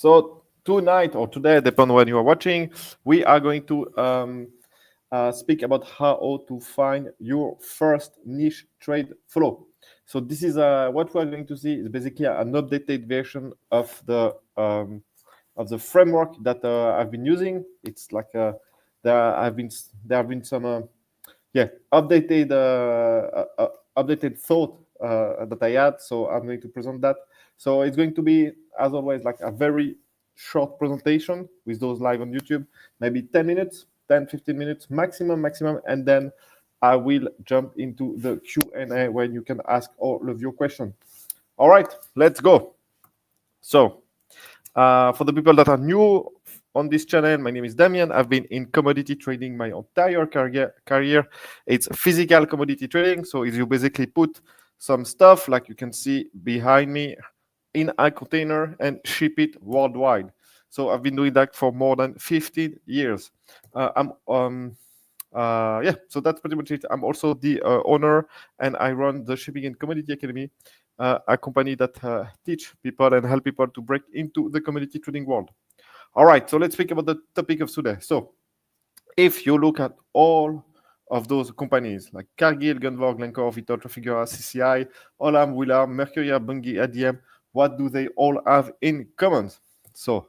So tonight or today, depending on when you are watching, we are going to speak about how to find your first niche trade flow. So this is what we are going to see is basically an updated version of the framework that I've been using. It's like there have been some updated updated thought that I had. So I'm going to present that. So it's going to be, as always, like a very short presentation with those live on YouTube, maybe 10 minutes, 10, 15 minutes maximum, and then I will jump into the Q&A where you can ask all of your questions. All right, let's go. So for the people that are new on this channel, my name is Damien. I've been in commodity trading my entire career. It's physical commodity trading. So you basically put some stuff, like you can see behind me, in a container and ship it worldwide. So I've been doing that for more than 15 years. So that's pretty much it. I'm also the owner, and I run the Shipping and Commodity Academy, a company that teach people and help people to break into the commodity trading world. All right, so let's speak about the topic of today. So if you look at all of those companies like Cargill, Gunvor, Glencore, Vitol, Trafigura, CCI, Olam, Willard, Mercury, Bunge, ADM, what do they all have in common? So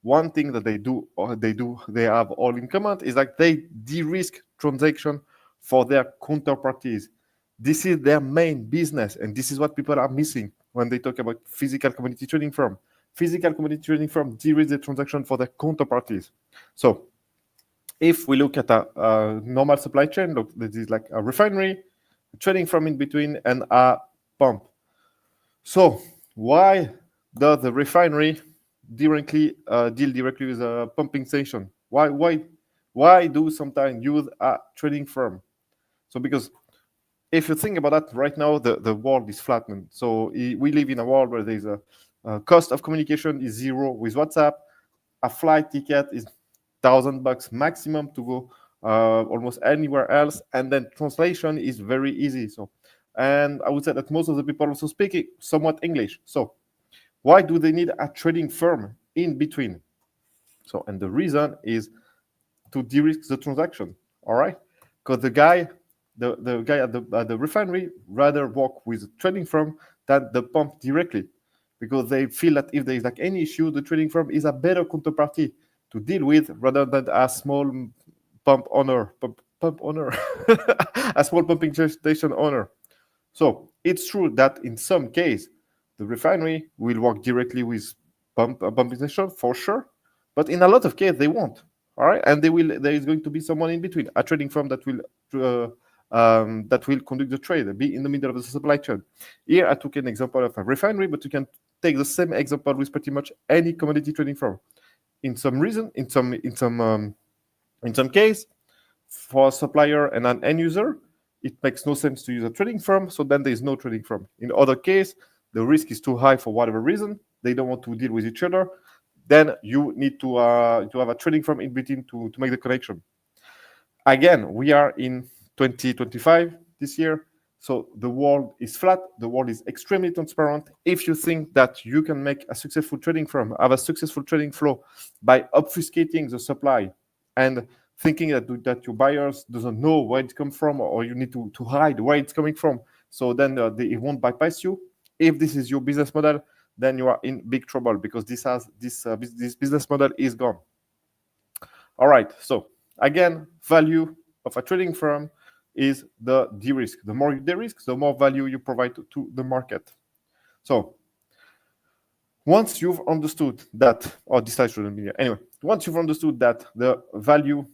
one thing that they have all in common is like they de-risk transaction for their counterparties. This is their main business, and this is what people are missing when they talk about physical commodity trading firm. Physical commodity trading firm de-risk the transaction for their counterparties. So if we look at a normal supply chain, look, this is like a refinery, a trading firm in between, and a pump. So why does the refinery deal directly with a pumping station? Why do sometimes use a trading firm? So because if you think about that, right now the world is flattened. So we live in a world where there's a cost of communication is zero with WhatsApp. A flight ticket is $1,000 maximum to go almost anywhere else, and then translation is very easy. So, and I would say that most of the people also speak somewhat English. So why do they need a trading firm in between? So, and the reason is to de-risk the transaction. All right, because the guy at the refinery rather work with a trading firm than the pump directly, because they feel that if there is like any issue, the trading firm is a better counterparty to deal with rather than a small pump owner, a small pumping station owner. So it's true that in some case, the refinery will work directly with pumping station for sure, but in a lot of cases they won't. All right, and there is going to be someone in between, a trading firm that will conduct the trade, be in the middle of the supply chain. Here I took an example of a refinery, but you can take the same example with pretty much any commodity trading firm. In some case, for a supplier and an end user, it makes no sense to use a trading firm, so then there is no trading firm. In other case, the risk is too high for whatever reason, they don't want to deal with each other, then you need to have a trading firm in between to make the connection. Again, we are in 2025 this year, so the world is flat, the world is extremely transparent. If you think that you can make a successful trading firm, have a successful trading flow by obfuscating the supply and thinking that your buyers doesn't know where it comes from, or you need to hide where it's coming from, so then it won't bypass you. If this is your business model, then you are in big trouble, because this business model is gone. All right, so again, value of a trading firm is the de-risk. The more you de-risk, the more value you provide to the market. So once you've understood that, this slide shouldn't be here. Anyway, once you've understood that the value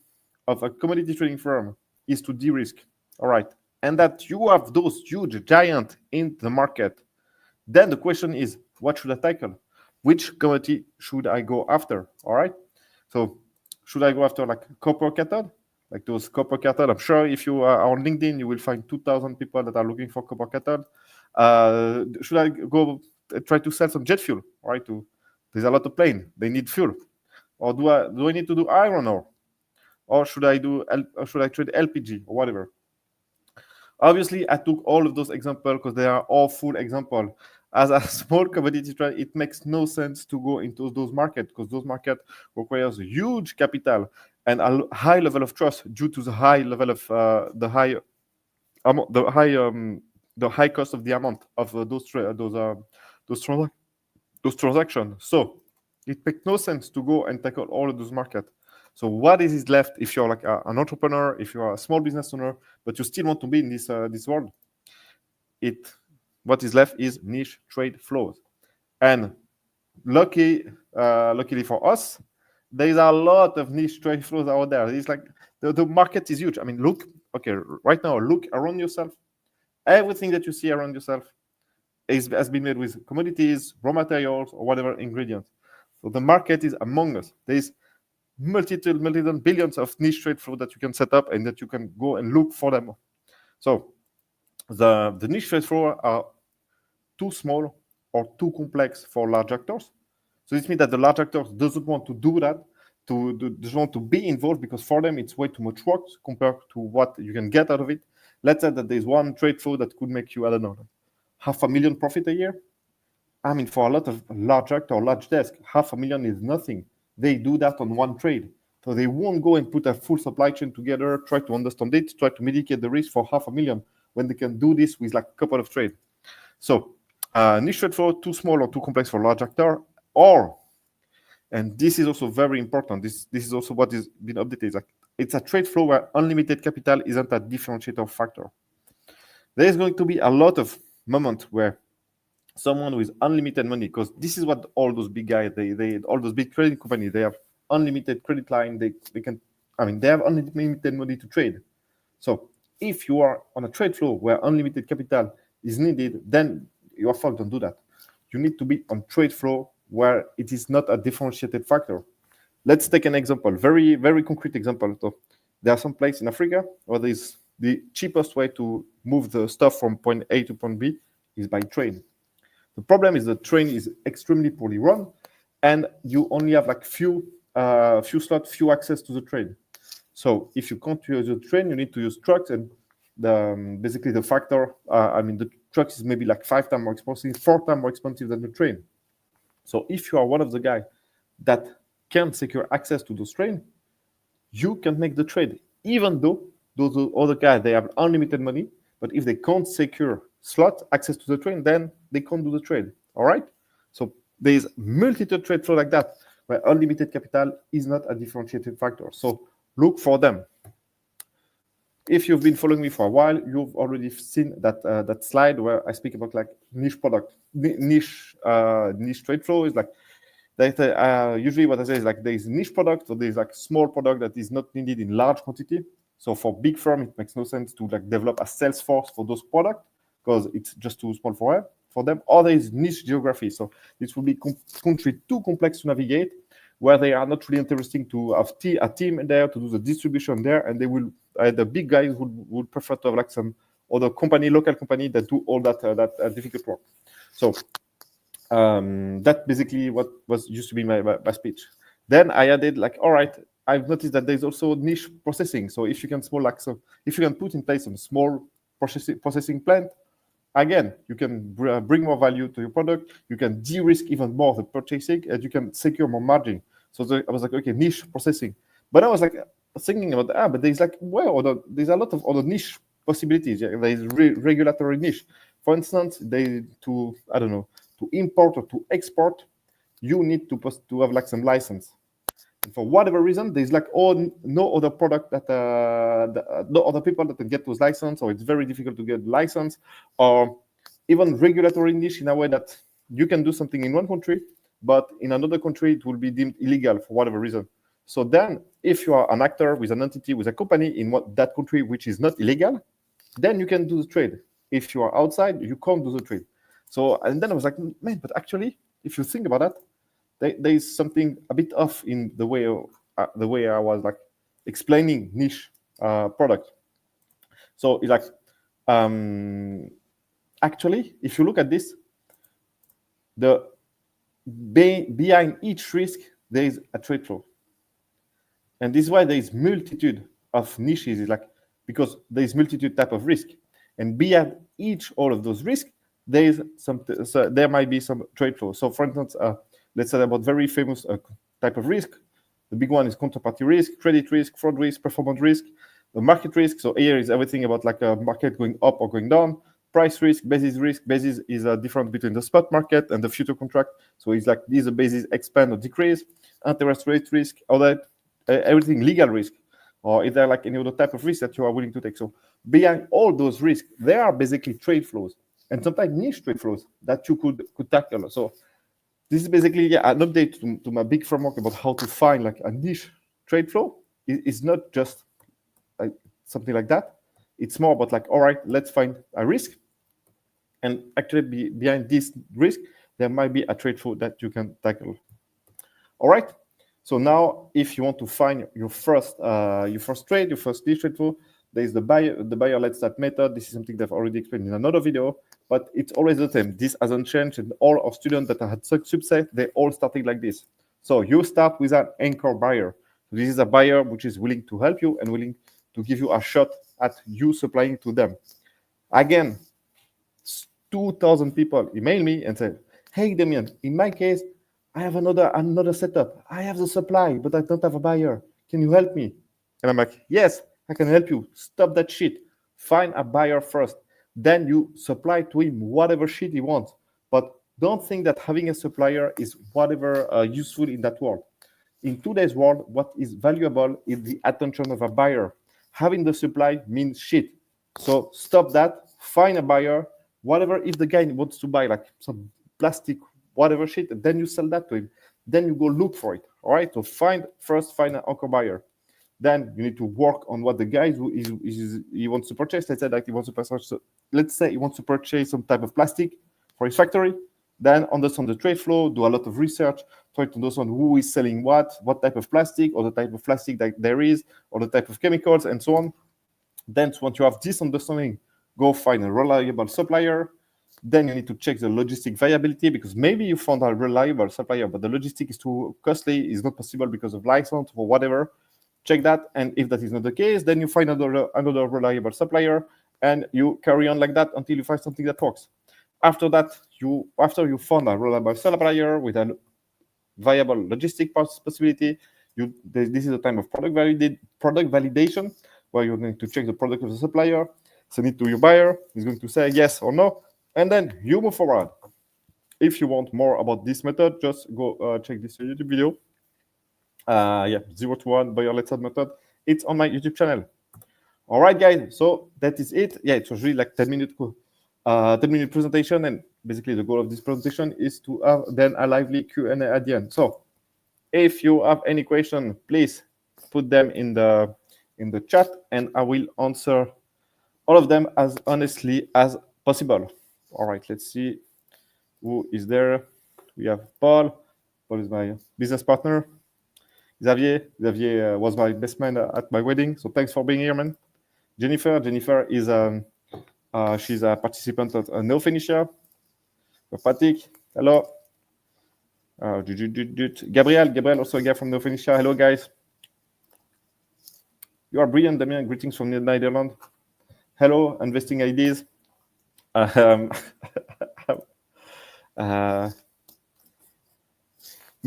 of a commodity trading firm is to de-risk, all right, and that you have those huge giants in the market, then the question is, what should I tackle? Which commodity should I go after? All right, so should I go after like copper cathode? Like those copper cathode, I'm sure if you are on LinkedIn, you will find 2,000 people that are looking for copper cathode. Should I go try to sell some jet fuel? All right, there's a lot of plane, they need fuel. Or do I need to do iron ore? Or should I trade LPG or whatever? Obviously, I took all of those examples because they are all full examples. as a small commodity trader, it makes no sense to go into those markets because those markets requires huge capital and a high level of trust due to the high level of the high amount, the high cost of the amount of those transactions. So it makes no sense to go and tackle all of those markets. So what is left if you're like an entrepreneur, if you're a small business owner, but you still want to be in this world? What is left is niche trade flows. And luckily for us, there's a lot of niche trade flows out there. It's like the market is huge. I mean, right now, look around yourself. Everything that you see around yourself has been made with commodities, raw materials, or whatever ingredients. So the market is among us. There's multiple billions of niche trade flow that you can set up and that you can go and look for them. So the niche trade flow are too small or too complex for large actors. So this means that the large actors doesn't want to do that, doesn't want to be involved because for them it's way too much work compared to what you can get out of it. Let's say that there's one trade flow that could make you, I don't know, $500,000 profit a year. I mean, for a lot of large actor, large desk, $500,000 is nothing. They do that on one trade. So they won't go and put a full supply chain together, try to understand it, try to mitigate the risk for $500,000 when they can do this with like a couple of trades. So niche trade flow, too small or too complex for large actor, and this is also very important. This is also what has been updated. It's a trade flow where unlimited capital isn't a differentiator factor. There is going to be a lot of moments where someone with unlimited money, because this is what all those big guys, all those big trading companies, they have unlimited credit line. They have unlimited money to trade. So if you are on a trade flow where unlimited capital is needed, then you are fucked. Don't do that. You need to be on trade flow where it is not a differentiated factor. Let's take an example, very, very concrete example. So there are some places in Africa where there's the cheapest way to move the stuff from point A to point B is by train. The problem is the train is extremely poorly run, and you only have like few slots, few access to the train. So if you can't use the train, you need to use trucks, and basically the factor, the trucks is maybe like 5 times more expensive, 4 times more expensive than the train. So if you are one of the guys that can secure access to those trains, you can make the trade, even though those other guys, they have unlimited money, but if they can't secure slot access to the train, then they can't do the trade. All right? So there's multiple trade flow like that, where unlimited capital is not a differentiating factor. So look for them. If you've been following me for a while, you've already seen that slide where I speak about like niche product, niche trade flow is like that. Usually what I say is like there is niche product, or there's like small product that is not needed in large quantity. So for big firm, it makes no sense to like develop a sales force for those products because it's just too small for them. Or there is niche geography. So this will be country too complex to navigate, where they are not really interesting to have a team there to do the distribution there, and they will the big guys would prefer to have like some other local company that do all that difficult work. So that basically what used to be my speech. Then I added like, all right, I've noticed that there's also niche processing. So if you can if you can put in place some small processing plant, again, you can bring more value to your product. You can de-risk even more the purchasing, and you can secure more margin. So I was like, okay, niche processing. But I was like thinking about but there's like there's a lot of other niche possibilities. Yeah? There is regulatory niche. For instance, to import or to export, you need to have like some license. And for whatever reason, there's like no other product that no other people that can get those license, or it's very difficult to get license, or even regulatory niche in a way that you can do something in one country, but in another country it will be deemed illegal for whatever reason. So then, if you are an actor with an entity, with a company in that country which is not illegal, then you can do the trade. If you are outside, you can't do the trade. So, and then I was like, man, but actually, if you think about that, there is something a bit off in the way I was like explaining niche product. So it's like actually, if you look at this, behind each risk there is a trade flow, and this is why there is multitude of niches. Is like because there is multitude type of risk, and behind all of those risks, there might be some trade flow. So for instance, let's say about very famous type of risk. The big one is counterparty risk, credit risk, fraud risk, performance risk, the market risk. So here is everything about like a market going up or going down. Price risk. Basis is a difference between the spot market and the future contract. So it's like these basis expand or decrease. Interest rate risk, all that, everything legal risk, or is there like any other type of risk that you are willing to take? So behind all those risks, there are basically trade flows and sometimes niche trade flows that you could tackle. So this is basically an update to my big framework about how to find like a niche trade flow. It's not just like something like that. It's more about like, all right, let's find a risk. And actually behind this risk, there might be a trade flow that you can tackle. All right. So now if you want to find your first trade, your first niche trade flow, there is the buyer let's start method. This is something that I've already explained in another video, but it's always the same. This hasn't changed, and all our students that had subset, they all starting like this. So you start with an anchor buyer. This is a buyer which is willing to help you and willing to give you a shot at you supplying to them. Again, 2,000 people email me and say, hey, Damien, in my case, I have another setup. I have the supply, but I don't have a buyer. Can you help me? And I'm like, yes, I can help you. Stop that shit. Find a buyer first. Then you supply to him whatever shit he wants. But don't think that having a supplier is whatever useful in that world. In today's world, what is valuable is the attention of a buyer. Having the supply means shit. So stop that. Find a buyer. Whatever, if the guy wants to buy like some plastic, whatever shit, then you sell that to him. Then you go look for it. All right. So first find an anchor buyer. Then you need to work on what the guy he wants to purchase. Let's say like he wants to purchase. So let's say he wants to purchase some type of plastic for his factory. Then understand the trade flow, do a lot of research, try to understand who is selling what type of plastic, or the type of plastic that there is, or the type of chemicals, and so on. Then once you have this understanding, go find a reliable supplier. Then you need to check the logistic viability, because maybe you found a reliable supplier, but the logistic is too costly, is not possible because of license or whatever. Check that, and if that is not the case, then you find another reliable supplier, and you carry on like that until you find something that works. After that, after you found a reliable supplier with a viable logistic possibility, this is a time of product validation, where you're going to check the product of the supplier, send it to your buyer. He's going to say yes or no, and then you move forward. If you want more about this method, just go check this YouTube video. 0 to 1 buyer let's add method. It's on my YouTube channel. All right, guys. So that is it. Yeah, it was really like 10-minute presentation, and basically the goal of this presentation is to have then a lively Q&A at the end. So if you have any question, please put them in the chat, and I will answer all of them as honestly as possible. All right, let's see who is there. We have Paul. Paul is my business partner. Xavier was my best man at my wedding, so thanks for being here, man. Jennifer is she's a participant at Neo Phoenicia. Patrick, hello. Gabriel, also a guy from Neo Phoenicia. Hello, guys. You are brilliant, Damien. Greetings from the Netherlands. Hello, investing ideas.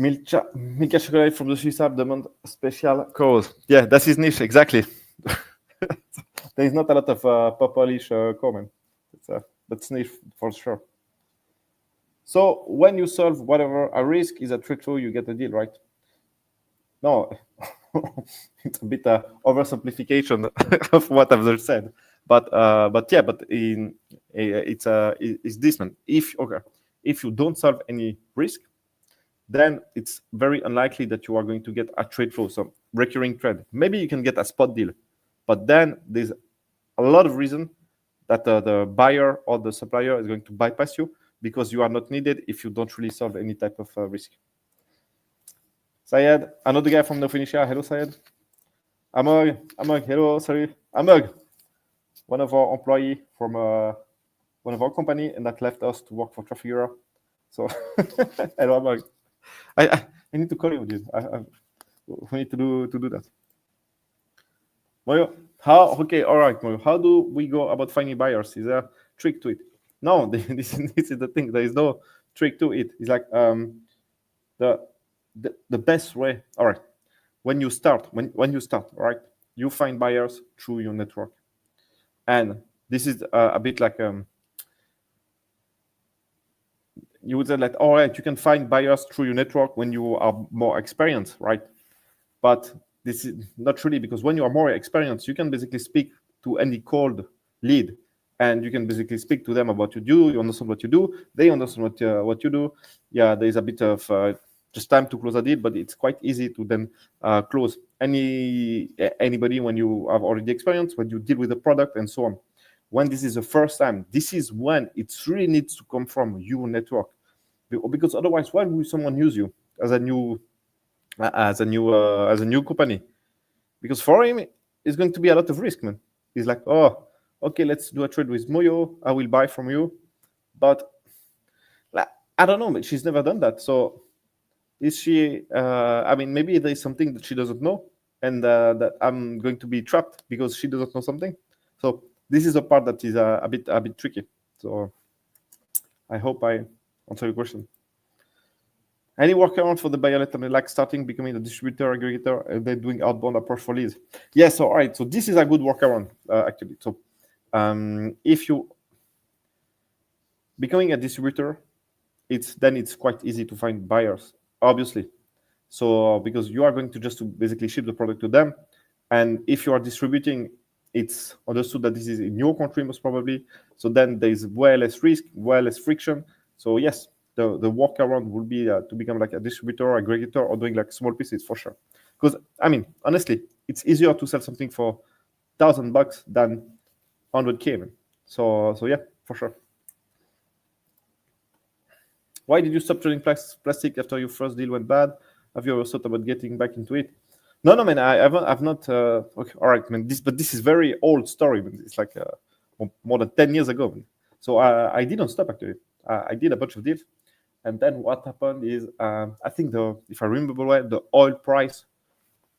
Milka Chocolate from the Swiss Alps demand special cause. Yeah, that's his niche, exactly. There is not a lot of Polish comment. That's niche for sure. So when you solve whatever a risk is a trade flow, you get a deal, right? No, it's a bit oversimplification of what I've just said. But it's this, man. If you don't solve any risk, then it's very unlikely that you are going to get a trade flow, some recurring trade. Maybe you can get a spot deal, but then there's a lot of reason that the buyer or the supplier is going to bypass you, because you are not needed if you don't really solve any type of risk. Syed, another guy from Neo Phoenicia. Hello, Syed. Amog, hello, sorry. Amog, one of our employee from one of our company, and that left us to work for Trafigura. So, hello, Amog. I need to call you, dude. We need to do that. Moyo, all right, Moyo. How do we go about finding buyers? Is there a trick to it? No, this is the thing. There is no trick to it. It's like the best way. All right, when you start, all right, you find buyers through your network, and this is a bit like you would say like, all right, you can find buyers through your network when you are more experienced, right? But this is not really, because when you are more experienced, you can basically speak to any cold lead, and you can basically speak to them about what you do. You understand what you do. They understand what you do. Yeah, there is a bit of just time to close a deal, but it's quite easy to then close anybody when you have already experience, when you deal with the product and so on. When this is the first time, this is when it really needs to come from your network, because otherwise, why would someone use you as a new company? Because for him, it's going to be a lot of risk, man. He's like, oh, okay, let's do a trade with Moyo. I will buy from you, but like, I don't know. She's never done that, so is she? I mean, maybe there's something that she doesn't know, and that I'm going to be trapped because she doesn't know something. So this is a part that is a bit tricky. So I hope I answer your question. Any workaround for the buyer letter, like starting becoming a distributor, aggregator, and then doing outbound approach for leads? Yes, all right. So this is a good workaround, actually. So if you becoming a distributor, it's quite easy to find buyers, obviously. So because you are going to just to basically ship the product to them, and if you are distributing, it's understood that this is in your country most probably. So then there is way less risk, way less friction. So yes, the workaround would be to become like a distributor, aggregator, or doing like small pieces for sure. Because I mean, honestly, it's easier to sell something for $1,000 than 100K. Man. So yeah, for sure. Why did you stop trading plastic after your first deal went bad? Have you ever thought about getting back into it? No, man. I've not. Okay, all right, man. This is very old story. Man. It's like more than 10 years ago. Man. So I didn't stop actually. I did a bunch of deals, and then what happened is I think if I remember well, the oil price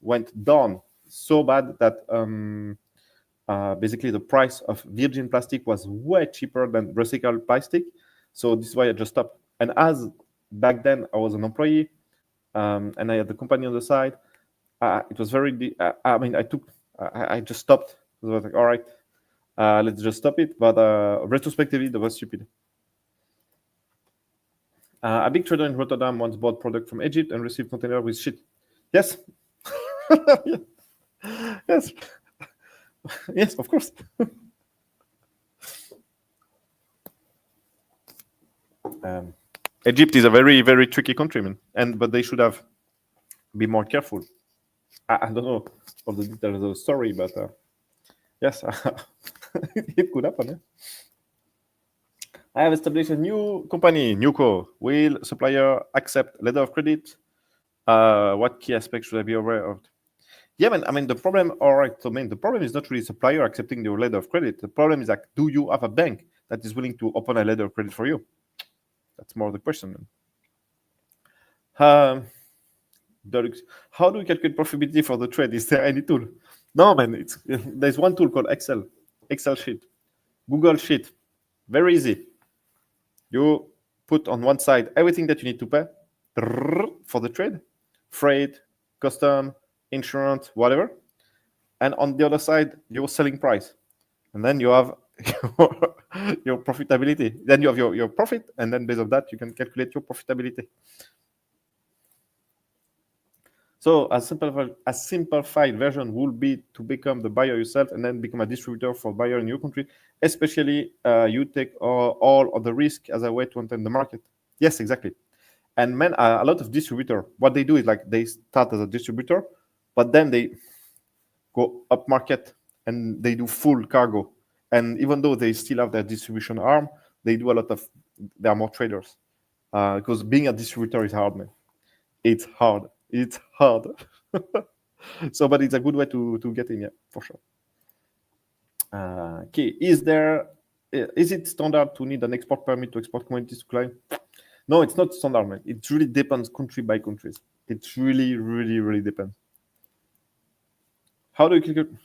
went down so bad that basically the price of virgin plastic was way cheaper than recycled plastic. So this is why I just stopped. And as back then I was an employee, and I had the company on the side, it was very. I mean, I just stopped. I was like, all right, let's just stop it. But retrospectively, that was stupid. A big trader in Rotterdam once bought product from Egypt and received container with shit. Yes. Yes. Yes, of course. Egypt is a very, very tricky country, man. But they should have be more careful. I don't know of the details of the story, but yes, it could happen. Yeah? I have established a new company, Newco. Will supplier accept letter of credit? What key aspects should I be aware of? Yeah, man. I mean, the problem. All right. So, man, the problem is not really supplier accepting your letter of credit. The problem is like, do you have a bank that is willing to open a letter of credit for you? That's more the question. Man. How do we calculate profitability for the trade? Is there any tool? No, man. There's one tool called Excel sheet, Google Sheet. Very easy. You put on one side everything that you need to pay for the trade, freight, custom, insurance, whatever. And on the other side, your selling price. And then you have your profitability. Then you have your profit, and then based on that, you can calculate your profitability. So a simplified version would be to become the buyer yourself and then become a distributor for buyer in your country, especially you take all of the risk as a way to enter the market. Yes, exactly. And man, a lot of distributor, what they do is like they start as a distributor, but then they go up market and they do full cargo. And even though they still have their distribution arm, they do a lot of, they are more traders. Because being a distributor is hard, man. It's hard. It's hard. So, but it's a good way to get in, yeah, for sure. Okay, is it standard to need an export permit to export commodities to client? No, it's not standard, man. It really depends country by country. It really, really, really depends. How do you calculate?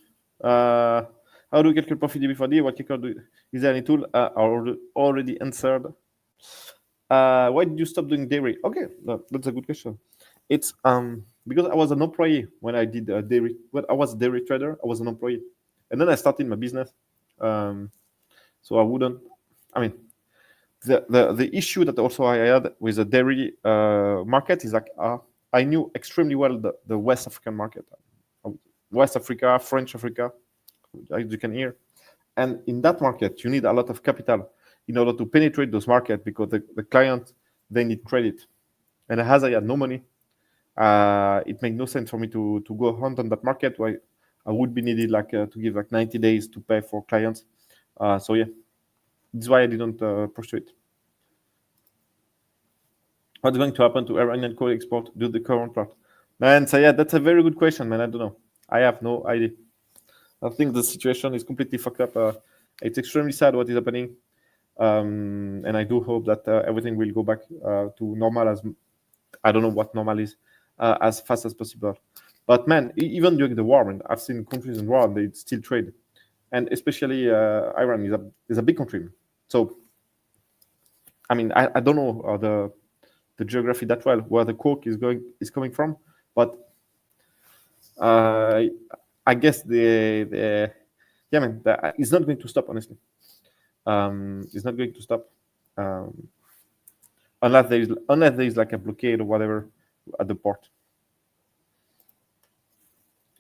How do you calculate profitability for D? What is there any tool? Already answered. Why did you stop doing dairy? Okay, that's a good question. It's because I was an employee when I did dairy. When I was a dairy trader, I was an employee, and then I started my business. So I wouldn't. I mean, the issue that also I had with the dairy market is like I knew extremely well the West African market, West Africa, French Africa, as you can hear. And in that market, you need a lot of capital in order to penetrate those markets because the client, they need credit. And as I had no money, it made no sense for me to go hunt on that market where I would be needed like to give like 90 days to pay for clients. So yeah, that's why I didn't pursue it. What's going to happen to Iranian coal export due to the current part? Man, so yeah, that's a very good question, man. I don't know. I have no idea. I think the situation is completely fucked up. It's extremely sad what is happening. And I do hope that everything will go back to normal as I don't know what normal is as fast as possible. But man, even during the war, man, I've seen countries in war and they still trade, and especially Iran is a big country. So I mean, I don't know the geography that well where the coke is coming from, but I guess the yeah, man, it's not going to stop honestly. It's not going to stop unless there is like a blockade or whatever at the port.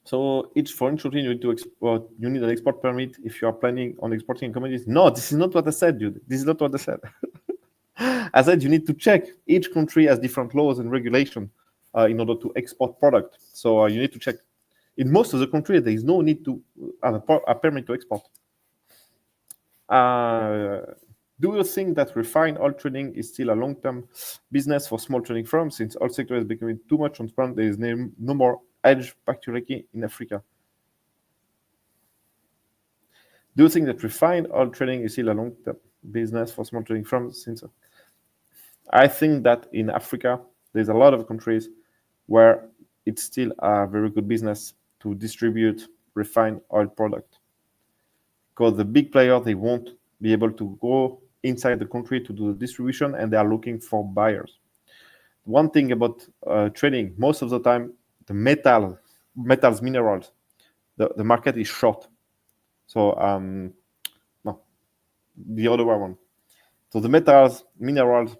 So each foreign country you need to export. You need an export permit if you are planning on exporting commodities. No, this is not what I said, dude. This is not what I said. I said you need to check. Each country has different laws and regulation in order to export product. So you need to check. In most of the countries, there is no need to have a permit to export. Do you think that refined oil trading is still a long-term business for small trading firms since oil sector is becoming too much transparent? There is no more edge particularly in Africa. Do you think that refined oil trading is still a long-term business for small trading firms since I think that in Africa there's a lot of countries where it's still a very good business to distribute refined oil product because the big players, they won't be able to go inside the country to do the distribution and they are looking for buyers. One thing about trading, most of the time, the metals, minerals, the market is short. So, no, the other one. So the metals, minerals,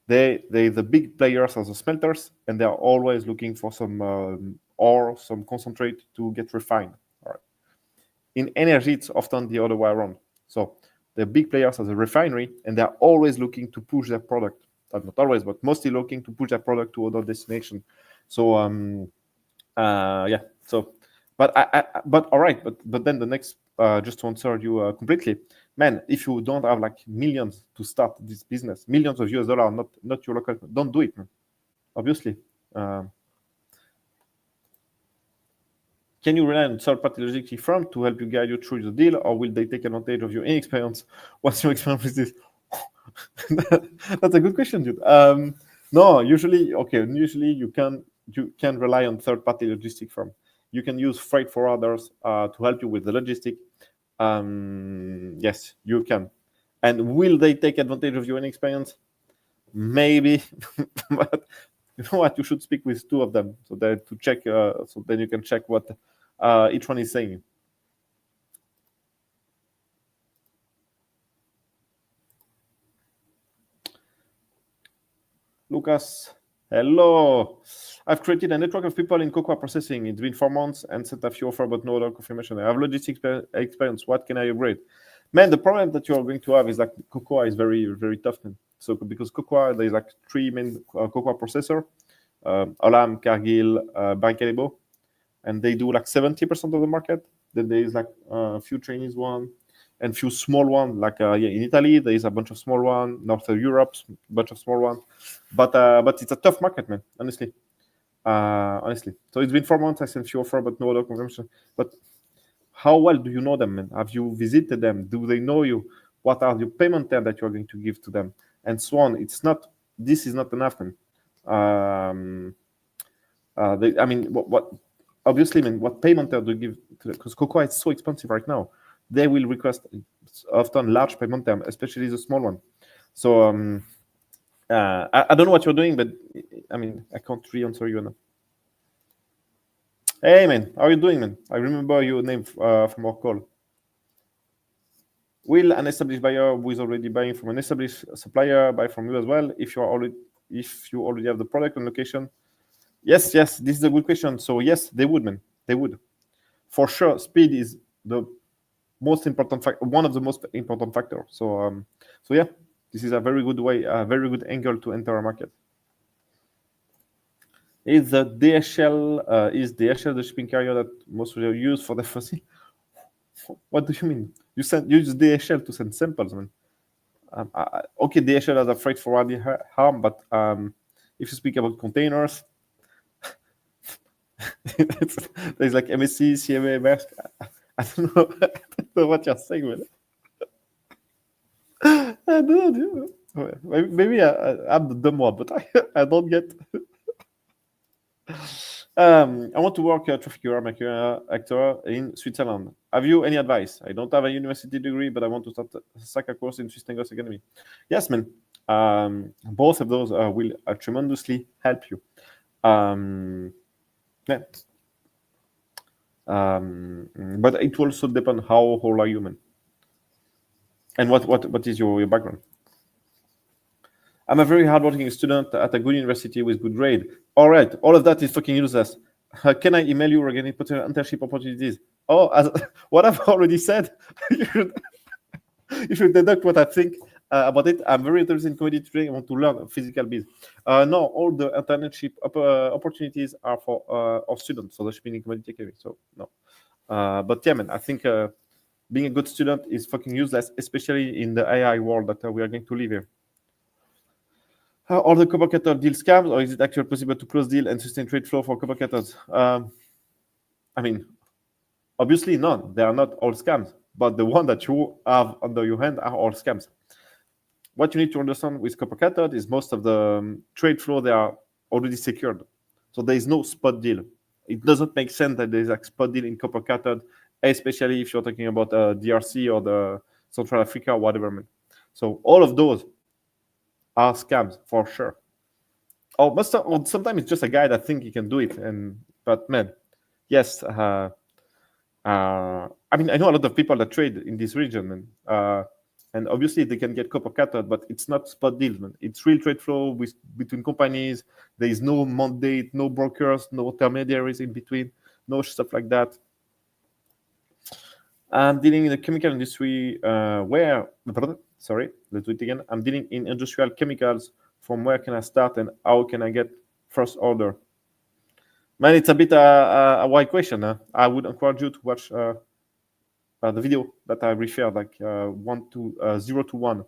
the big players are the smelters, and they are always looking for some ore, some concentrate to get refined. All right. In energy, it's often the other way around. So the big players are the refinery, and they are always looking to push their product. Not always, but mostly looking to push their product to other destination. So yeah. So, but but all right. But then the next, just to answer you completely, man, if you don't have like millions to start this business, millions of US dollar, not your local, don't do it, man. Obviously. Can you rely on third-party logistics firm to help you guide you through the deal, or will they take advantage of your inexperience? What's your experience with this? That's a good question, dude. No, usually you can rely on third-party logistic firm. You can use freight forwarders to help you with the logistic. Yes, you can. And will they take advantage of your inexperience? Maybe, but you know what? You should speak with two of them so that to check. So then you can check what each one is saying. Lucas, hello. I've created a network of people in cocoa processing. It's been 4 months and sent a few offers, but no other confirmation. I have logistics experience. What can I upgrade? Man, the problem that you're going to have is like cocoa is very, very tough, man. So because cocoa, there's like 3 main cocoa processor, Olam, Cargill, Barry, and they do like 70% of the market. Then there is like a few Chinese one and few small one. Like in Italy, there is a bunch of small one. North of Europe, bunch of small one. But it's a tough market, man. Honestly. So it's been 4 months. I sent few offer, but no other confirmation. But how well do you know them, man? Have you visited them? Do they know you? What are the payment terms that you are going to give to them, and so on? This is not enough, man. I mean, what obviously, man, what payment terms do you give? Because cocoa is so expensive right now. they will request often large payment term, especially the small one. So I don't know what you're doing, but I mean, I can't really answer you enough. Hey man, how are you doing, man? I remember your name from our call. Will an established buyer who is already buying from an established supplier buy from you as well if you already have the product and location? Yes, this is a good question. So yes, they would, man. They would. For sure, speed is the most important factor, one of the most important factors. So yeah, this is a very good way, a very good angle to enter a market. Is DHL the shipping carrier that most of you use for the fossil? What do you mean? You use DHL to send samples, man. Okay, DHL has a freight forwarding arm, but if you speak about containers, there's like MSC, CMA, Maersk. I don't know. I don't know what you're saying, man. I don't know. Maybe I'm the dumb one, but I don't get. I want to work at Trafigura actor in Switzerland. Have you any advice? I don't have a university degree, but I want to start a soccer course in Swiss Negos Academy. Yes, man. Both of those will tremendously help you. Yeah. But it will also depend how old are you, man, and what is your background. I'm a very hardworking student at a good university with good grade. All right, all of that is fucking useless. Can I email you regarding potential internship opportunities? Oh, what I've already said, you should deduct what I think about it. I'm very interested in commodity trading. I want to learn physical biz. No, all the internship opportunities are for our students, so the shipping and commodity academy. So no, but yeah, man, I think being a good student is fucking useless, especially in the AI world that we are going to live here. Are the copper cathode deal scams, or is it actually possible to close deal and sustain trade flow for copper cathodes? I mean, obviously none. They are not all scams, but the one that you have under your hand are all scams. What you need to understand with copper cathode is most of the trade flow, they are already secured. So there is no spot deal. It doesn't make sense that there is a spot deal in copper cathode, especially if you're talking about DRC or the Central Africa or whatever. So all of those are scams for sure. Or sometimes it's just a guy that think he can do it, but man, yes. I mean, I know a lot of people that trade in this region, man. And obviously they can get copper cathode, but it's not spot deals, man. It's real trade flow between companies. There is no mandate, no brokers, no intermediaries in between, no stuff like that. I'm dealing in the chemical industry sorry, let's do it again. I'm dealing in industrial chemicals. From where can I start and how can I get first order? Man, it's a bit a wide question. I would encourage you to watch the video that I referred, like 0 to 1.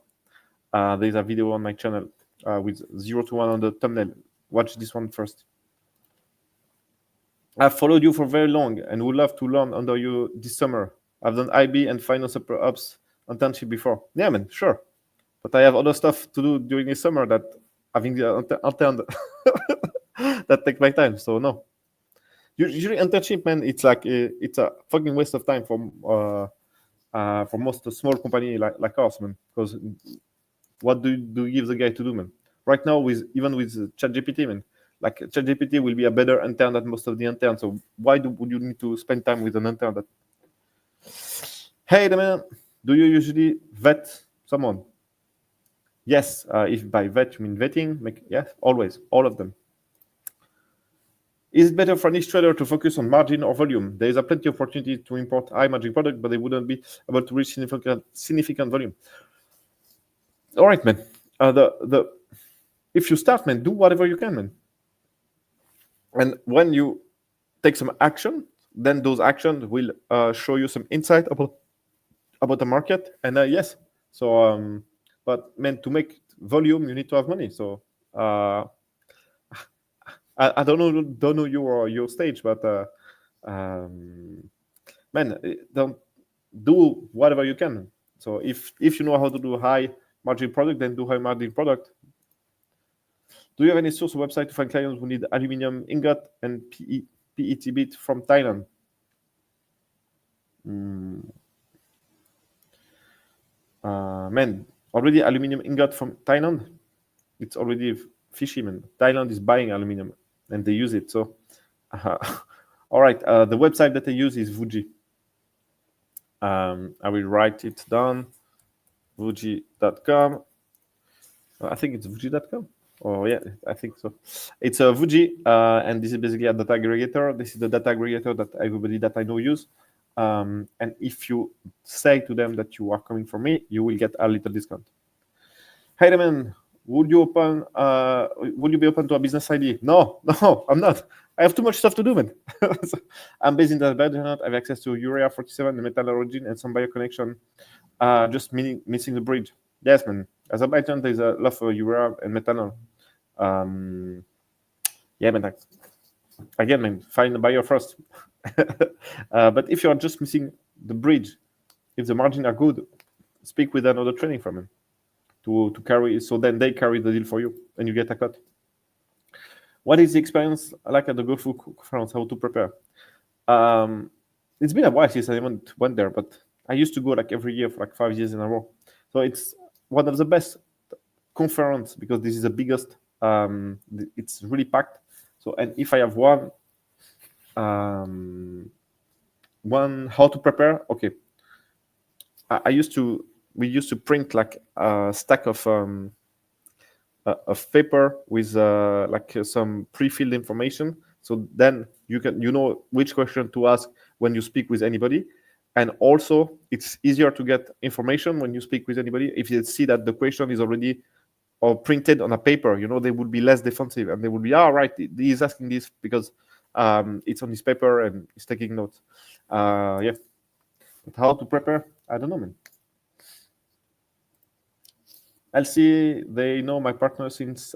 There's a video on my channel with 0 to 1 on the thumbnail. Watch this one first. I've followed you for very long and would love to learn under you this summer. I've done IB and finance ops internship before. Yeah, man, sure. But I have other stuff to do during the summer that having the intern that take my time. So no. Usually internship, man, it's like it's a fucking waste of time for most small company like ours, man. Because what do you give the guy to do, man? Right now, even with ChatGPT, man, like ChatGPT will be a better intern than most of the interns. So why would you need to spend time with an intern? Hey, man, do you usually vet someone? Yes, if by vet you mean vetting, yes, always, all of them. Is it better for a niche trader to focus on margin or volume? There is a plenty of opportunity to import high margin product, but they wouldn't be able to reach significant volume. All right, man. If you start, man, do whatever you can, man. And when you take some action, then those actions will show you some insight about the market. And yes, so but man, to make volume, you need to have money. So I don't know your stage, but man, don't do whatever you can. So if you know how to do high margin product, then do high margin product. Do you have any source or website to find clients who need aluminium ingot and PET bit from Thailand? Man, already aluminium ingot from Thailand. It's already fishy, man. Thailand is buying aluminium and they use it. So, all right. The website that I use is Vuji. I will write it down. Vuji.com. I think it's Vuji.com. Oh yeah, I think so. It's a Vuji, and this is basically a data aggregator. This is the data aggregator that everybody that I know use. And if you say to them that you are coming from me, you will get a little discount. Hey, man, would you be open to a business idea? No, I'm not. I have too much stuff to do, man. So, I'm based in Azerbaijan. I have access to Urea 47, the metal origin, and some bio connection. Just missing the bridge. Yes, man. Azerbaijan, there's a lot of urea and metanol. Yeah, man. Again, man, find a buyer first. But if you're just missing the bridge, if the margins are good, speak with another trading firm, man, to carry. So then they carry the deal for you, and you get a cut. What is the experience like at the Gulf Conference? How to prepare? It's been a while since I went there, but I used to go like every year for like 5 years in a row. So it's one of the best conference because this is the biggest. It's really packed. So, and if I have one how to prepare, okay. We used to print like a stack of paper with some pre-filled information. So then you know which question to ask when you speak with anybody. And also, it's easier to get information when you speak with anybody if you see that the question is already or printed on a paper. You know, they would be less defensive and they would be, right, he's asking this because it's on his paper and he's taking notes. Yeah. But how to prepare? I don't know, man. LC, they know my partner since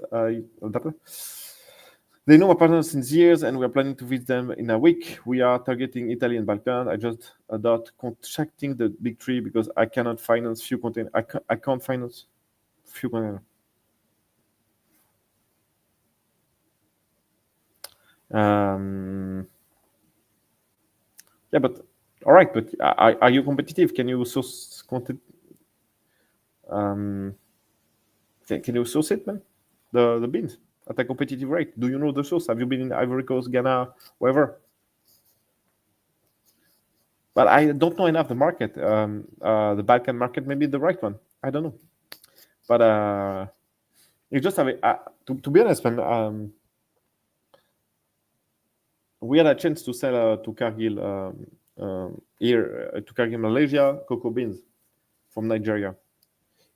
they know my partner since years, and we are planning to visit them in a week. We are targeting Italy and Balkan. I just thought contracting the big three because I cannot finance few containers. I can't finance few containers. Yeah, but all right. But are you competitive? Can you source content? Can you source it, man? The beans at a competitive rate. Do you know the source? Have you been in Ivory Coast, Ghana, wherever? But I don't know enough the market. The Balkan market may be the right one. I don't know. But you just have to be honest, man. We had a chance to sell to Cargill here to Cargill, Malaysia, cocoa beans from Nigeria.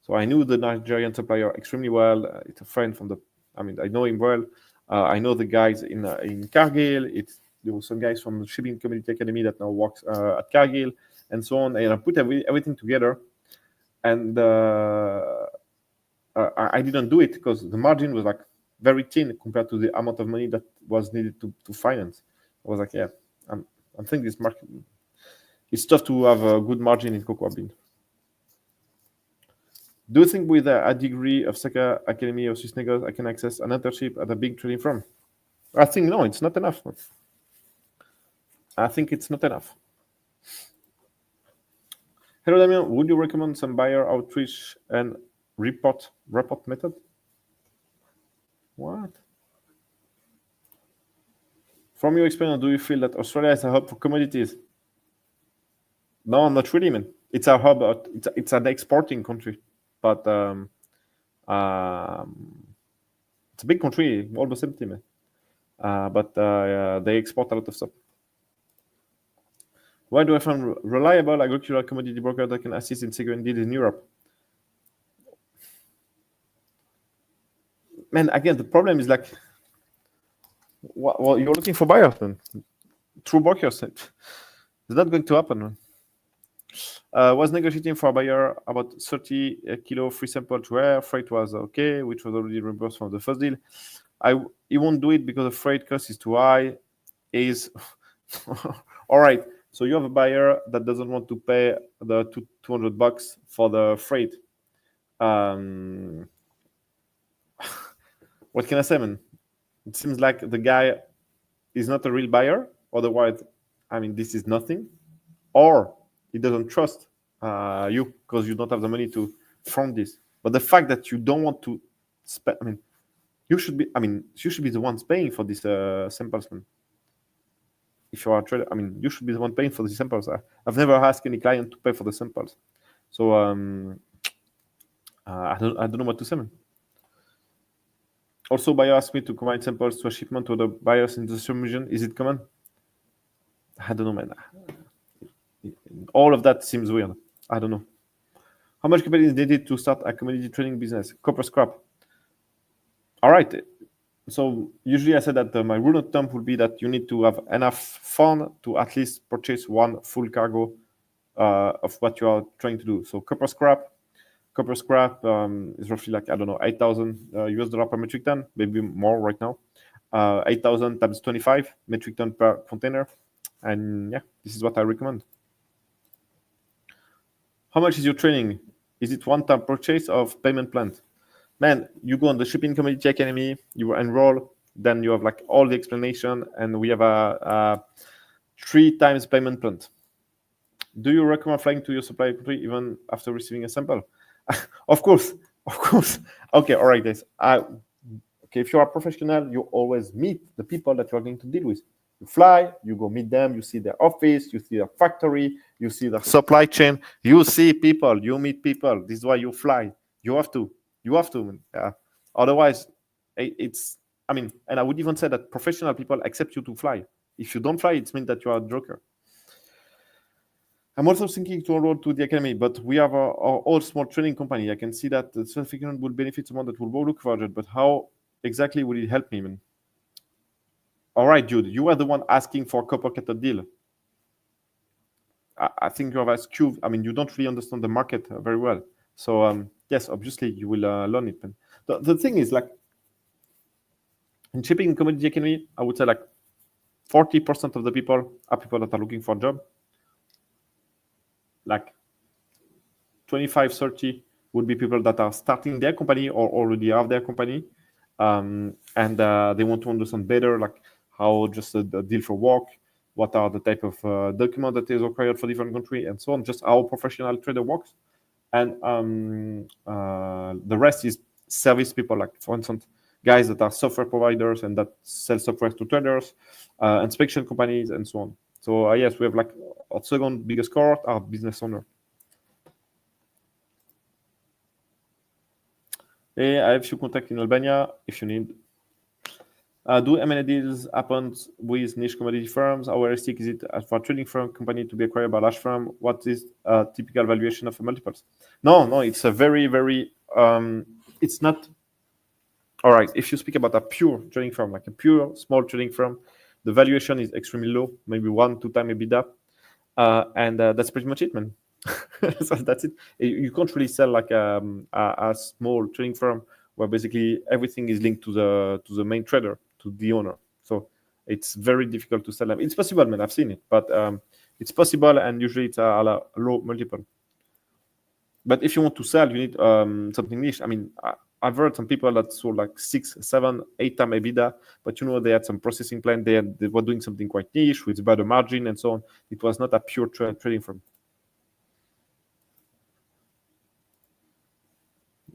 So I knew the Nigerian supplier extremely well. It's a friend from I know him well. I know the guys in Cargill. There were some guys from the Shipping Community Academy that now works at Cargill and so on. And I put everything together. And I didn't do it because the margin was like very thin compared to the amount of money that was needed to finance. I was like, yeah, I'm thinking this market. It's tough to have a good margin in cocoa bean. Do you think with a degree of Saka Academy or Sysnegos, I can access an internship at a big trading firm? I think no, it's not enough. I think it's not enough. Hello, Damien. Would you recommend some buyer outreach and report method? What? From your experience, do you feel that Australia is a hub for commodities? No, not really, man. It's a hub. It's an exporting country, but it's a big country, almost empty, man. But they export a lot of stuff. Why do I find reliable agricultural commodity broker that can assist in securing deals in Europe? Man, again, the problem is like, well, you're looking for buyers then. Through brokers. It's not going to happen, man. Was negotiating for a buyer about 30 kilo free sample to air. Freight was okay, which was already reimbursed from the first deal. He won't do it because the freight cost is too high. All right. So you have a buyer that doesn't want to pay the $200 for the freight. What can I say, man? It seems like the guy is not a real buyer. Otherwise, this is nothing. Or he doesn't trust you, because you don't have the money to fund this. But the fact that you don't want to spend, I mean, you should be the ones paying for these samples, man. If you are a trader, I mean, you should be the one paying for the samples. I've never asked any client to pay for the samples. So I don't know what to say, man. Also, buyer asked me to combine samples to a shipment to the buyers in the distribution. Is it common? I don't know, man. All of that seems weird. I don't know. How much capital is needed to start a commodity trading business? Copper scrap. All right. So usually I said that my rule of thumb would be that you need to have enough fund to at least purchase one full cargo of what you are trying to do. So copper scrap is roughly like, I don't know, 8,000 US dollar per metric ton, maybe more right now. 8,000 times 25 metric ton per container. And yeah, this is what I recommend. How much is your training? Is it one-time purchase of payment plan? Man, you go on the Shipping Commodity Academy, you enroll, then you have like all the explanation, and we have a 3 times payment plan. Do you recommend flying to your supplier country even after receiving a sample? Of course. Okay, all right, guys. Okay, if you're a professional, you always meet the people that you're going to deal with. You fly, you go meet them, you see their office, you see their factory, you see their supply chain, you see people, you meet people. This is why you fly. You have to. Otherwise, it's, I mean, and I would even say that professional people accept you to fly. If you don't fly, it means that you are a joker. I'm also thinking to enroll to the academy, but we have our own small training company. I can see that the certificate will benefit someone that will look for it, but how exactly will it help me, man? All right, Jude, you are the one asking for a copper cathode deal. I think you have asked you. I mean, you don't really understand the market very well. So yes, obviously you will learn it. Man. The thing is, like, in Shipping Commodity Academy, I would say like 40% of the people are people that are looking for a job. Like 25, 30 would be people that are starting their company or already have their company. And they want to understand better, like how just the deal for work, what are the type of document that is required for different country, and so on, just how professional trader works. And the rest is service people, like, for instance, guys that are software providers and that sell software to traders, inspection companies, and so on. So yes, we have like our second biggest cohort, our business owner. Hey, I have few contacts in Albania if you need. Do M&A deals happen with niche commodity firms? How realistic is it for a trading firm company to be acquired by a large firm? What is a typical valuation of multiples? No, it's a very, very, it's not. All right, if you speak about a pure trading firm, like a pure small trading firm, the valuation is extremely low, maybe 1-2 times EBITDA. And that's pretty much it, man. So that's it. You can't really sell like a small trading firm where basically everything is linked to the main trader, to the owner. So it's very difficult to sell them. It's possible, man. I've seen it, but it's possible, and usually it's a low multiple. But if you want to sell, you need something niche. I mean, I've heard some people that sold like 6, 7, 8 times EBITDA, but they had some processing plant. They were doing something quite niche with better margin and so on. It was not a pure trading firm.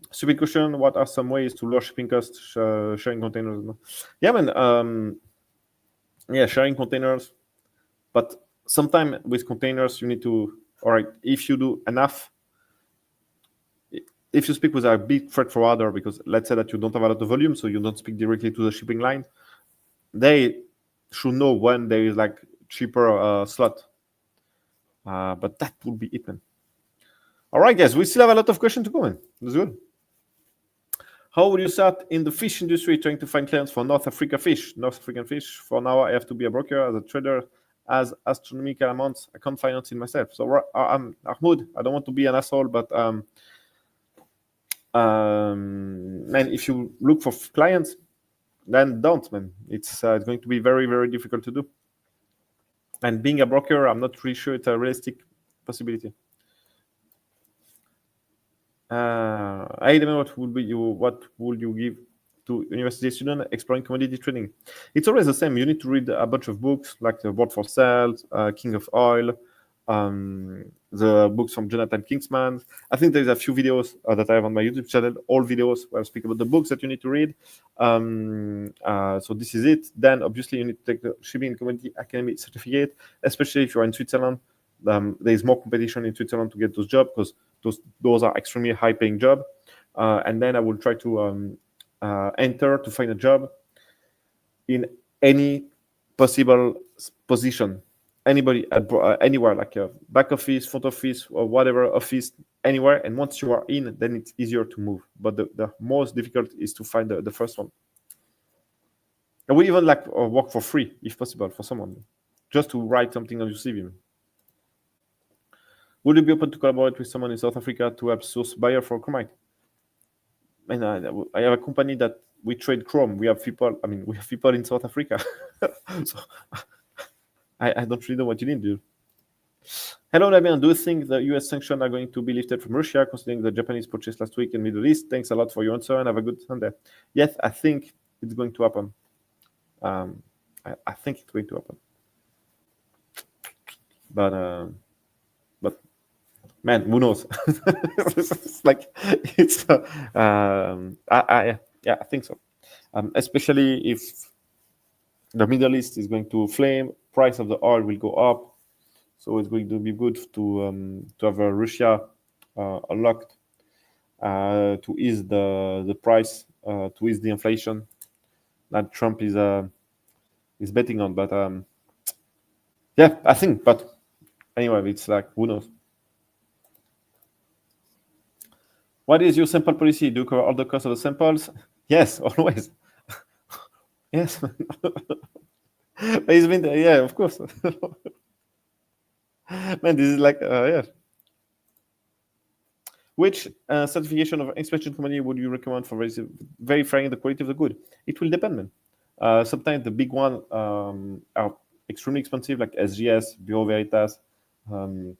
Stupid question. What are some ways to lower shipping costs, sharing containers? Yeah, man. Sharing containers. But sometimes with containers, you need to, all right, if you do enough, if you speak with a big freight forwarder, because let's say that you don't have a lot of volume, so you don't speak directly to the shipping line, they should know when there is like cheaper slot. But that would be it, man. All right, guys, we still have a lot of questions to go in. That's good. How would you start in the fish industry trying to find clients for North African fish? For now, I have to be a broker as a trader as astronomical amounts. I can't finance it myself. So I'm Ahmud. I don't want to be an asshole, but man, if you look for clients, then don't, man. It's going to be very, very difficult to do. And being a broker, I'm not really sure it's a realistic possibility. I don't know what would you give to university student exploring commodity trading? It's always the same. You need to read a bunch of books like The Word for Sales, King of Oil, the books from Jonathan Kingsman. I think there's a few videos that I have on my YouTube channel, all videos where I speak about the books that you need to read. So this is it. Then obviously you need to take the Shipping and Commodity Academy certificate, especially if you're in Switzerland. There is more competition in Switzerland to get those jobs because those are extremely high-paying jobs. And then I will try to enter to find a job in any possible position. Anybody anywhere, like a back office, front office, or whatever office, anywhere. And once you are in, then it's easier to move. But the most difficult is to find the first one. And we even like work for free, if possible, for someone, just to write something on your CV. Would you be open to collaborate with someone in South Africa to help source buyer for chromite? And I have a company that we trade chrome. We have people. I mean, we have people in South Africa. So I don't really know what you need to do. Hello, Labian. Do you think the US sanctions are going to be lifted from Russia, considering the Japanese purchase last week in Middle East? Thanks a lot for your answer and have a good Sunday. Yes, I think it's going to happen. I think it's going to happen. But man, who knows? It's like it's. I think so. Especially if the Middle East is going to flame, price of the oil will go up, so it's going to be good to have Russia locked to ease the price, to ease the inflation that Trump is betting on. But yeah, I think. But anyway, it's like who knows. What is your sample policy? Do you cover all the costs of the samples? Yes, always. Yes. It's been, yeah, of course. Man, this is like, yeah. Which certification of inspection company would you recommend for verifying the quality of the good? It will depend, man. Sometimes the big one are extremely expensive, like SGS, Bureau Veritas, all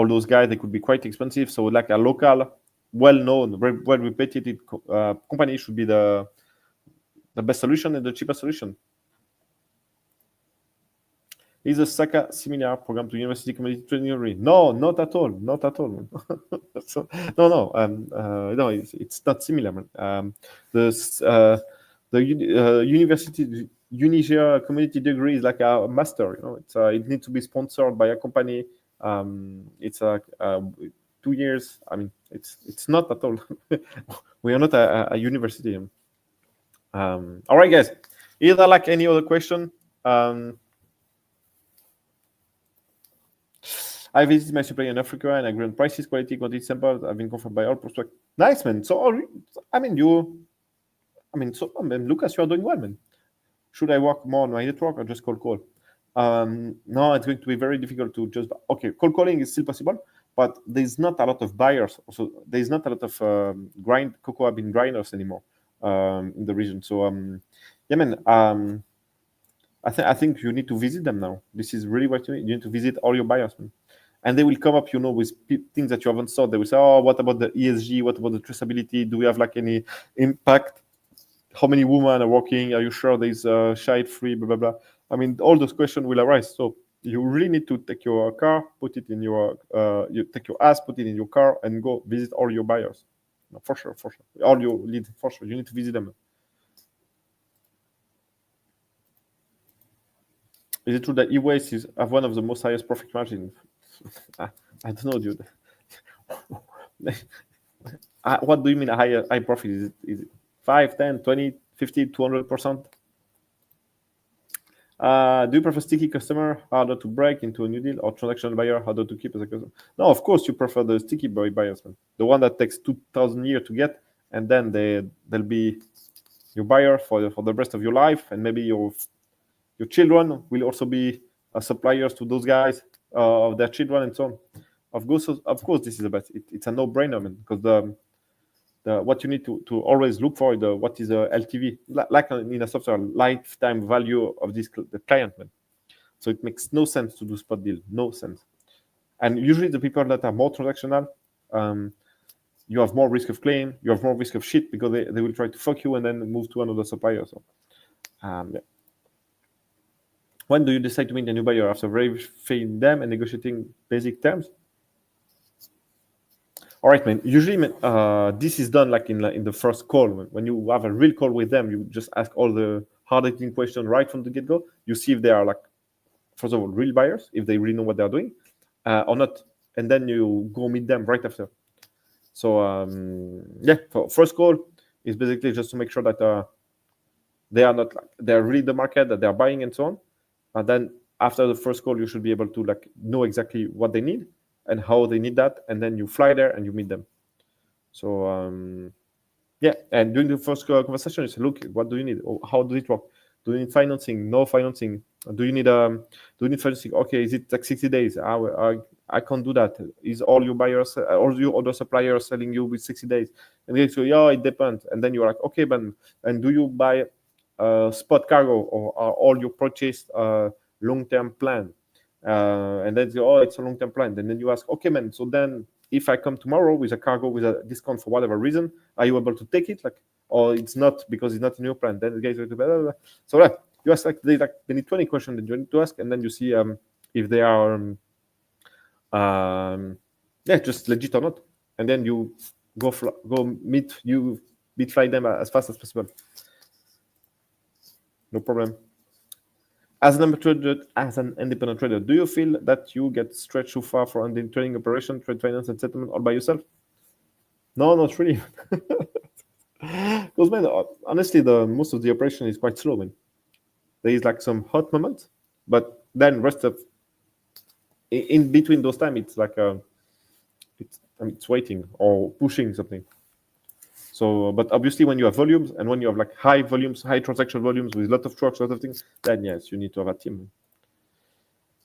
those guys. They could be quite expensive. So, like a local, well-known, well-reputed company should be the best solution and the cheapest solution. Is a SACA similar program to University Commodity Trading? No, not at all. Not at all. So, no, it's not similar, man. The University Unisia Commodity degree is like a master. You know, it needs to be sponsored by a company. It's 2 years. I mean, it's not at all. We are not a university. All right, guys. Either like any other question. I visited my supplier in Africa and agreed on prices, quality, quantity, samples. I've been confirmed by all prospects. Nice, man. So, Lucas, you are doing well, man. Should I work more on my network or just cold call? No, it's going to be very difficult to just. Okay, cold calling is still possible, but there's not a lot of buyers. Also, there's not a lot of cocoa bean grinders anymore in the region. So, yeah, man. I think you need to visit them now. This is really what you need. You need to visit all your buyers, man. And they will come up, with things that you haven't thought. They will say, "Oh, what about the ESG? What about the traceability? Do we have like any impact? How many women are working? Are you sure there's shite free? Blah blah blah." I mean, all those questions will arise. So you really need to take your car, put it in your, you take your ass, put it in your car, and go visit all your buyers. No, for sure. All your leads, for sure. You need to visit them. Is it true that e-waste have one of the most highest profit margins? I don't know, dude. What do you mean a high profit? Is it 5, 10, 20, 50, 200%? Do you prefer sticky customer, harder to break into a new deal, or transactional buyer, harder to keep as a customer? No, of course you prefer the sticky buyers, man. The one that takes 2,000 years to get, and then they'll be your buyer for the rest of your life, and maybe your children will also be suppliers to those guys of their children and so on. Of course, this is the best. It's a no-brainer, man, because what you need to always look for what is the LTV, like in a software, lifetime value of the client, man. So it makes no sense to do spot deal, no sense. And usually the people that are more transactional, you have more risk of claim, you have more risk of shit because they will try to fuck you and then move to another supplier. So, yeah. When do you decide to meet a new buyer? After verifying them and negotiating basic terms? All right, man. Usually, man, this is done like in the first call. When you have a real call with them, you just ask all the hard-hitting questions right from the get-go. You see if they are like, first of all, real buyers, if they really know what they are doing, or not, and then you go meet them right after. So yeah, for first call is basically just to make sure that they are not like they're really the market that they are buying and so on. And then after the first call, you should be able to like know exactly what they need and how they need that, and then you fly there and you meet them. So yeah, and during the first conversation, you say, look, what do you need? Or how does it work? Do you need financing? No financing. Do you need financing? Okay, is it like 60 days? I can't do that. Is all your buyers, all your other suppliers selling you with 60 days? And they say, yeah, it depends. And then you're like, okay, man, and do you buy spot cargo, or are all your purchase long-term plan? And then they say, oh, it's a long-term plan. And then you ask, okay, man, so then if I come tomorrow with a cargo with a discount for whatever reason, are you able to take it? Like, or it's not because it's not in your plan? Then the guys are blah, blah, blah. So yeah, you ask they need 20 questions that you need to ask, and then you see if they are yeah, just legit or not, and then you go fly them as fast as possible. No problem. As an independent trader, do you feel that you get stretched too far for the trading operation, trade finance, and settlement all by yourself? No, not really. Because man, honestly, most of the operation is quite slow, man. There is like some hot moments, but then rest of in between those time, it's like it's waiting or pushing something. So, but obviously, when you have volumes and when you have like high volumes, high transaction volumes with a lot of trucks, a lot of things, then yes, you need to have a team.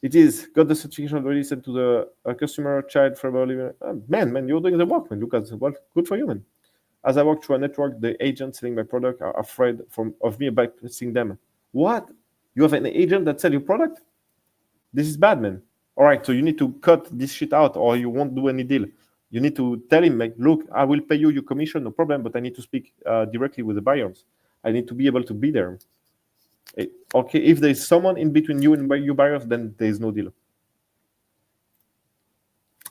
It is got the certification already sent to the customer, child, forever. Man, you're doing the work, man. Look at the work. Good for you, man. As I walk through a network, the agents selling my product are afraid of me bypassing them. What? You have an agent that sells your product? This is bad, man. All right, so you need to cut this shit out, or you won't do any deal. You need to tell him, like, look, I will pay you your commission, no problem, but I need to speak directly with the buyers. I need to be able to be there. Okay, if there's someone in between you and your buyers, then there's no deal.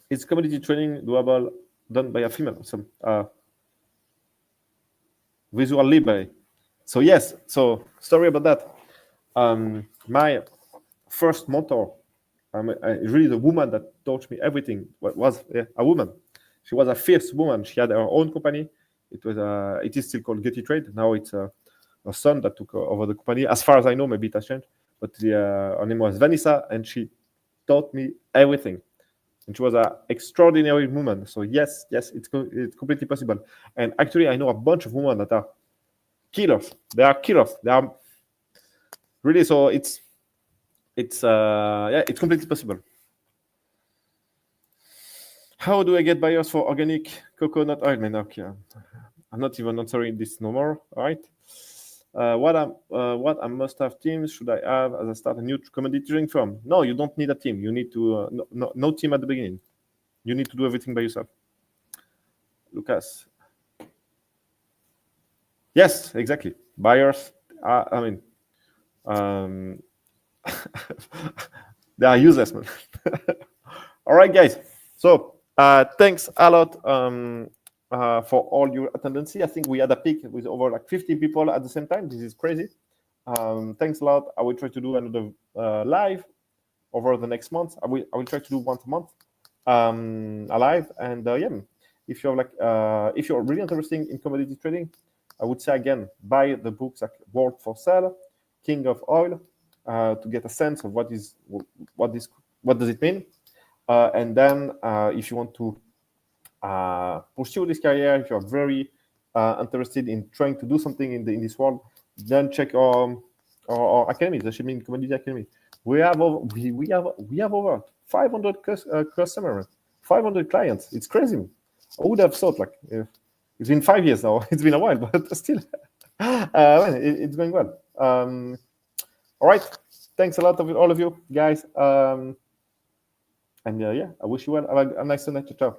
Is commodity trading doable done by a female? Some visual libre. So yes, so story about that. My first mentor, really the woman that taught me everything was a woman. She was a fierce woman. She had her own company. It is still called Getty Trade. Now it's her son that took over the company. As far as I know, maybe it has changed. But her name was Vanessa, and she taught me everything. And she was an extraordinary woman. So yes, it's completely possible. And actually, I know a bunch of women that are killers. They are killers. They are really, so it's completely possible. How do I get buyers for organic coconut oil? Man, okay, I'm not even answering this no more. All right. What a must-have teams should I have as I start a new commodity trading firm? No, you don't need a team. You need to no team at the beginning. You need to do everything by yourself. Lucas. Yes, exactly. Buyers. They are useless, man. All right, guys. So thanks a lot for all your attendance. I think we had a peak with over like 50 people at the same time. This is crazy. Thanks a lot. I will try to do another live over the next month. I will try to do once a month a live. And yeah, if you're if you're really interested in commodity trading, I would say again, buy the books like World for Sale, King of Oil, to get a sense of what does it mean. And then if you want to pursue this career, if you're very interested in trying to do something in this world, then check our academy, the Shipping Commodity Academy. We have over 500 customers, 500 clients. It's crazy. I would have thought it's been 5 years now. It's been a while, but still, it's going well. All right. Thanks a lot of all of you guys. And yeah, I wish you well. Have a nice night. Ciao.